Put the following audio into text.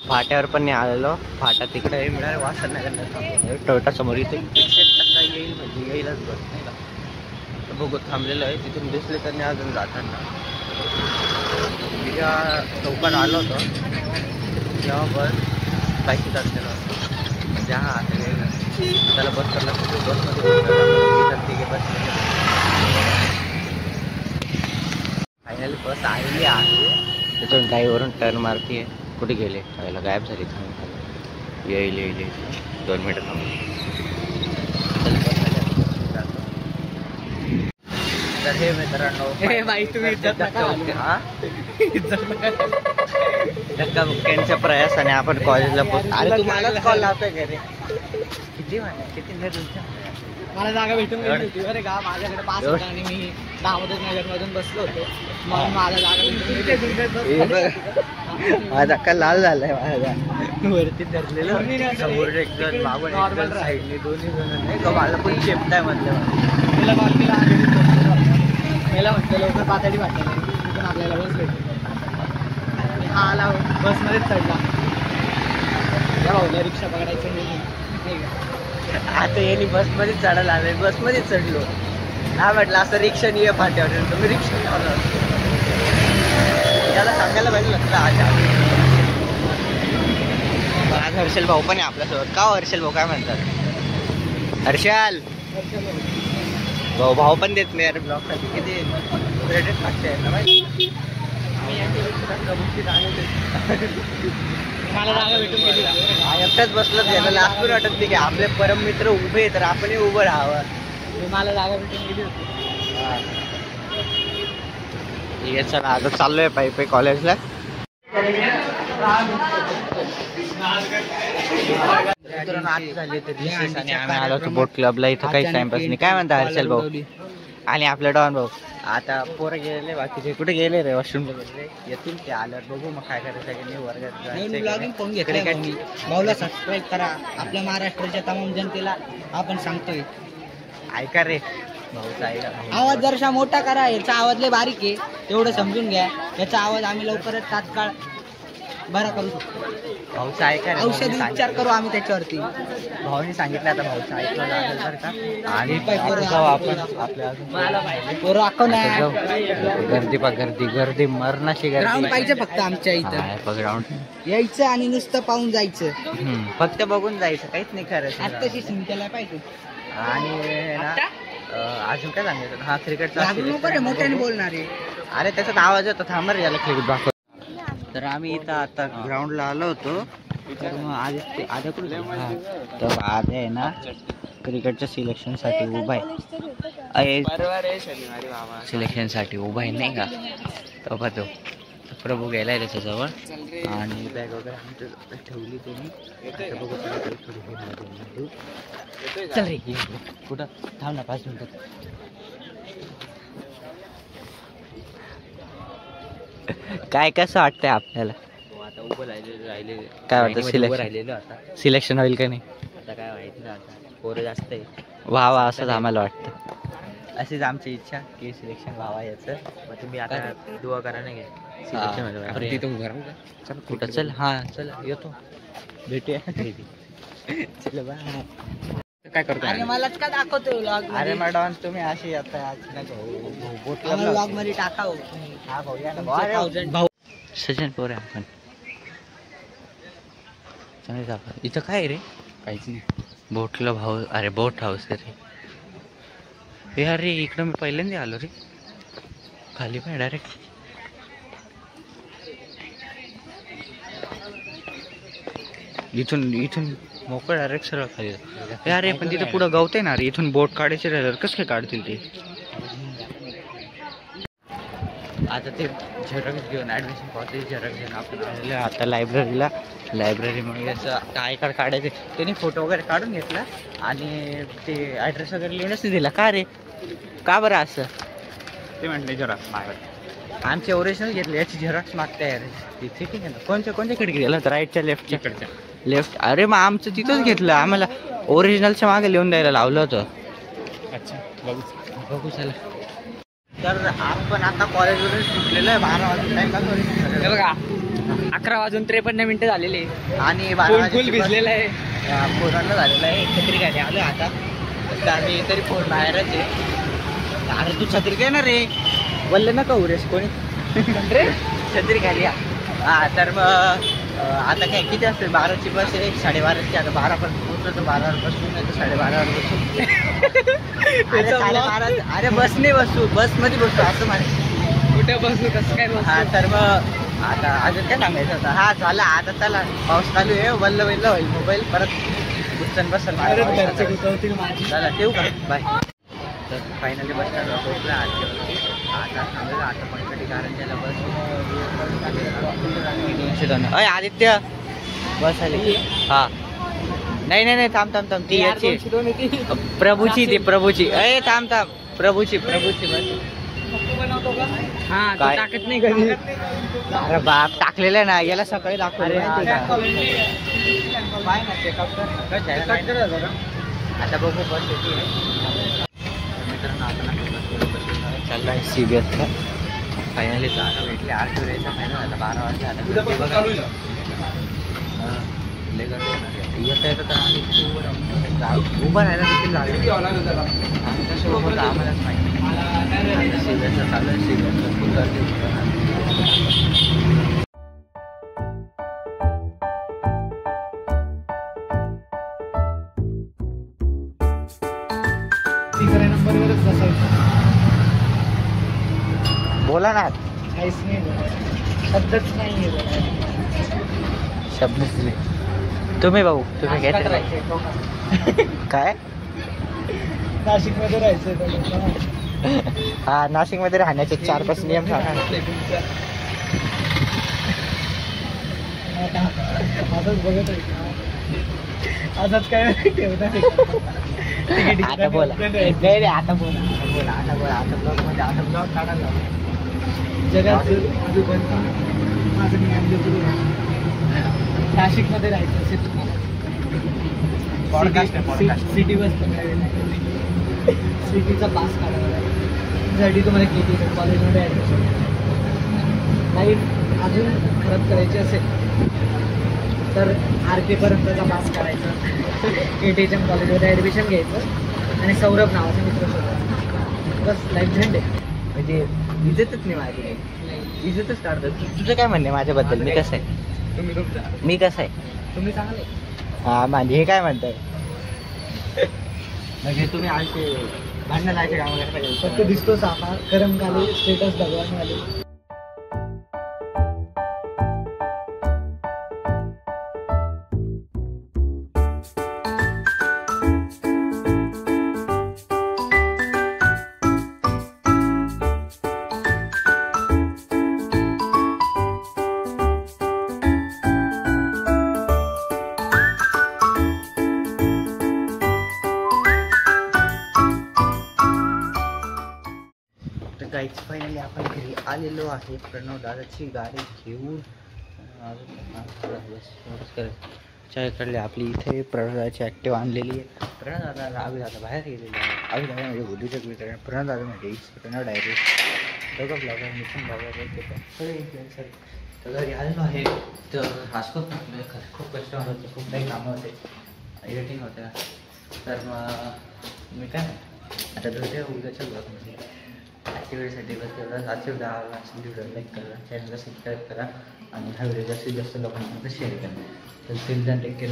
फाट्यावर पण नाही आलेलो. फाटा तिकडे मिळाले वासर नगर टोयोटा समोर इथे येईल म्हणजे येईलच बस नाही का. तर बघू थांबलेलं आहे तिथून दिसले तर नाही अजून जाताना. मी जेव्हा चौकात आलो होतो तेव्हा बस काहीशी जातलेलं होतं म्हणजे हा आता येईल त्याला बस करला बसमध्ये फायनली बस आलेली आहे. त्याच्यातून गाईवरून टर्न मारते. कुठे गेले खायला गायब झाली. येईल येईल येईल 2 मिनिटं थांबून. तर हे मित्रांनो धक्का बुक्क्यांच्या प्रयासाने आपण कॉलेजला पोहोचतो. अरे तू मलाच कॉल लावतोय का रे? किती मला जागा भेटून गेली होती बरे का. माझ्याकडे पास होता आणि मी दामोदर नगर मधून बसलो होतो म्हणून मला जागा माझा धक्का लाल झालाय. माझा वरती धरलेलं समोर एक जण मागून एक जण साईडने दोन्ही जण नाही का. मला पण चेपताय म्हटलं. तिला कॉल केला पहिला म्हटलं लवकर पातळी वाटलं तिथून आपल्याला बस भेटली. हा आला बसमध्येच चढला. भाऊला रिक्षा पकडायचं नाही का. आता यांनी बसमध्येच चढायला आले. बसमध्येच चढलो. हा म्हटलं असं रिक्षा नाही आहे फाट्यावर. तुम्ही रिक्षा लावलं त्याला सांगायला पाहिजे लक्षात. आज हर्षल भाऊ पण आहे आपल्यासोबत. का हर्षल भाऊ काय म्हणतात? हर्षल भाऊ पण देत नाही अरे ब्लॉग साठी. किती क्रेडिट लागते ना माहिती. मला जागा भेटून गेली. एकटाच बसलं त्याला लास्ट पण वाटत नाही की आपले परम मित्र उभे तर आपणही उभं राहावं. मला जागा भेटून गेली होती. ठीक आहे चला आता चाललोय पायी कॉलेजला. आम्ही आलो होतो बोट क्लबला. इथं काही टाइमपास नाही. काय म्हणता हर्षल भाऊ आणि आपलं डॉन भाऊ? आता पोरं गेले बाकीचे कुठे गेले रे? वॉशरूमला गेले. येतील ते आल्यावर बघू मग काय करायचं. वर्गात भाऊला सबस्क्राईब करा. आपल्या महाराष्ट्राच्या तमाम जनतेला आपण सांगतोय. ऐका रे भाऊचा ऐका. आवाज जरासा मोठा करा. याचा आवाज लय बारीक आहे तेवढं समजून घ्या. याचा आवाज आम्ही लवकरच तात्काळ बरा करू शकतो. भाऊचा ऐका रे. औषधी उपचार करू आम्ही त्याच्यावरती. भाऊने सांगितलं आता भाऊचा ऐकलं लागेल बरं का. आणि आपण आपल्या पोरं आपण गर्दी गर्दी मरणाची ग्राउंड गर्दी पाहिजे फक्त आमच्या इथं. ग्राउंड यायचं आणि नुसतं पाहून जायचं. फक्त बघून जायचं काहीच नाही करायचं. आत्ताची सिंकला पाहिजे. आणि ना अजून काय सांगायचं. हा क्रिकेटचा मोठ्याने बोलणार आहे. अरे त्याचाच आवाज येतो. थांबर याला क्रिकेट दाखव. तर आम्ही इथं आता ग्राउंडला आलो होतो. तर मग आधी कुठे तर आधी आहे ना क्रिकेटच्या सिलेक्शनसाठी उभा आहे. सिलेक्शनसाठी उभा आहे नाही का. तो तो प्रभू गेलाय त्याच्याजवळ आणि बॅग वगैरे आमच्या ठेवली त्यांनी. चल रे कुठं थांब ना 5 मिनिटात. काय कसं वाटतंय आपल्याला? आता उभं राहिले काय वाटतं? सिलेक्शन होईल का नाही आता काय माहिती ना. आता पोरं जास्त आहे. व्हावा असंच आम्हाला वाटतं. अशीच आमची इच्छा की सिलेक्शन व्हावा याचं. मग तुम्ही आता दुआ करा नाही का. कुठं चल. हा चल येतो भेटूया. चल बाय. काय करतो? अरे मलाच का दाखवतोय व्लॉग? अरे मॅडम तुम्ही अशी आता व्लॉग मध्ये टाकाव. हा भाऊ या ना भाऊ. सजन पोर आहे आपण. चांगले इथं काय रे? काहीच नाही. बोटला भाऊ. अरे बोट हाऊस रे. हे अरे इकडं मी पहिल्यांदा आलो रे. खाली पण डायरेक्ट. इथून मोकळ डायरेक्ट सरळ खाली. अरे पण तिथं पुढं गवतंय ना रे. इथून बोट काढायचे राहिल्यावर कसं काय काढतील ते? आता ते झेरॉक्स घेऊन ॲडमिशन पावते. झेरॉक्स घेऊन आपण आलेलं आता लायब्ररीला. लायब्ररीमध्ये याचं आय कार्ड काढायचे. त्यांनी फोटो वगैरे काढून घेतला आणि ते ॲड्रेस वगैरे लिहूनच नाही दिला. का रे? का बरं असं? ते म्हटले झेरॉक्स मागत. आमचे ओरिजिनल घेतले याची झेरॉक्स मागताय. अरे ठीक आहे ना. कोणत्या खिडकी गेलं तर राईटच्या लेफ्टच्या लेफ्ट. अरे मग आमचं तिथंच घेतलं. आम्हाला ओरिजिनलच्या मागे लिहून द्यायला लावलं होतं. अच्छा बघू चला. तर आपण आता कॉलेजवरून सुटलेलं आहे 12 वाजता. बघा 11:53 झालेले आणि फुल भिजलेलं आहे. पोरांना झालेलं आहे. छत्री घ्यायला आलो आता तर आम्ही तरी फोन बाहेरच आहे. अरे तू छत्री घे ना रे, बोलले नका उरेस कोणी रे छत्री घ्यायला या. हा तर मग आता काय किती असते 12ची बस आहे, 12:30ची. आता 12 पण पोहोचलो तर 12 बसून नाही तर 12:30 बसू. अरे 12:30 अरे बस नाही बसू, बसमध्ये बसू असं म्हणे. कुठे बसू कसं काय बसू? हा तर मग आता अजून काय सांगायचं होतं. हा झाला आता चला पाऊस चालू आहे. वल्ल होईल मोबाईल परत गुच्चन बसल चला ठेवू का बाय. तर फायनली बस स्टँडवर पोहोचला. आता सांगायला आता पंचवटी कारंजाला बस अय आदित्य बस आली. हा नाही थांब ती याची प्रभूची ती प्रभूची. अय थांब प्रभूची बस. हा काय? टाकत नाही कधी. अरे बाप टाकलेलं आहे ना याला सकाळी दाखवलं. आता बघू बस येते. मित्रांनो आपण चाललो आहे CBSला. फायनली जागा भेटली. 8 यायचा फायनल झाला. 12 वाजता आता लय गर्दी होणार आहे. येता तर आम्ही उभं राहायला देखील लागेल. आमच्यासोबत आम्हालाच माहिती CBSचं चालू आहे. CBSचं खूप गर्दी होणार. नंबरवरच बसायचं. बोला ना काहीच नाही शब्दच नाही. शब्दच नाही. तुम्ही भाऊ तुम्ही काय काय नाशिकमध्ये राहायचं. हा नाशिकमध्ये राहण्याचे 4-5 नियम सांगा. असंच बघत असंच काय ठेवणार. आता बोला नाही आता बोला ब्लॉग काढायला जगात नाशिकमध्ये राहायचं सिटी बस सिटीचा पास काढायला त्यासाठी तुम्हाला किती कॉलेजमध्ये ॲडमिशन लाईफ अजून खराब करायची असेल तर RK पर्यंतचा पास काढायचा. KTHM कॉलेजमध्ये ॲडमिशन घ्यायचं आणि सौरभ नावाचा मित्र शोधायचा. बस लाईफ झेंड आहे. म्हणजे इज्जतच नाही माझी काही. इज्जतच काढतो. तुझं काय म्हणणे माझ्याबद्दल? मी कसं आहे? मी कसं आहे? तुम्ही चांगले. हा म्हणजे हे काय म्हणताय? म्हणजे तुम्ही आमचे भांडणं जायचे काम वगैरे पाहिजे. फक्त दिसतो साफा गरम खाली स्टेटस भगवान वाले. गाईच फायनली आपण घरी आलेलो आहे. प्रणव दादाची गाडी घेऊन चाय काढली आपली. इथे प्रणव दादाची ॲक्टिव्ह आणलेली आहे. प्रणव दादा अभिदादा बाहेर गेलेली आहे. अभिदादा म्हणजे बुद्धीचं मित्र. प्रणव दादा म्हणजे प्रणव डायरी दोघं ब्लॉगर मिशन ब्लॉगर सगळे इन्फ्लुएन्सर. तर घरी आलेलो आहे. तर हासकोत खूप कस्टमर होते, खूप काही कामं होते, एडिटिंग होत्या. तर मग मी काय आता दुसऱ्या उद्याच्या ब्लॉगमध्ये ॲक्टिव्हिटीसाठी बस करा. आजच्या व्हिडिओ लाईक करा, चॅनलला सबस्क्राईब करा आणि हा व्हिडिओ जास्तीत जास्त लोकांपर्यंत शेअर करा. तर टिल दॅन टेक केअर.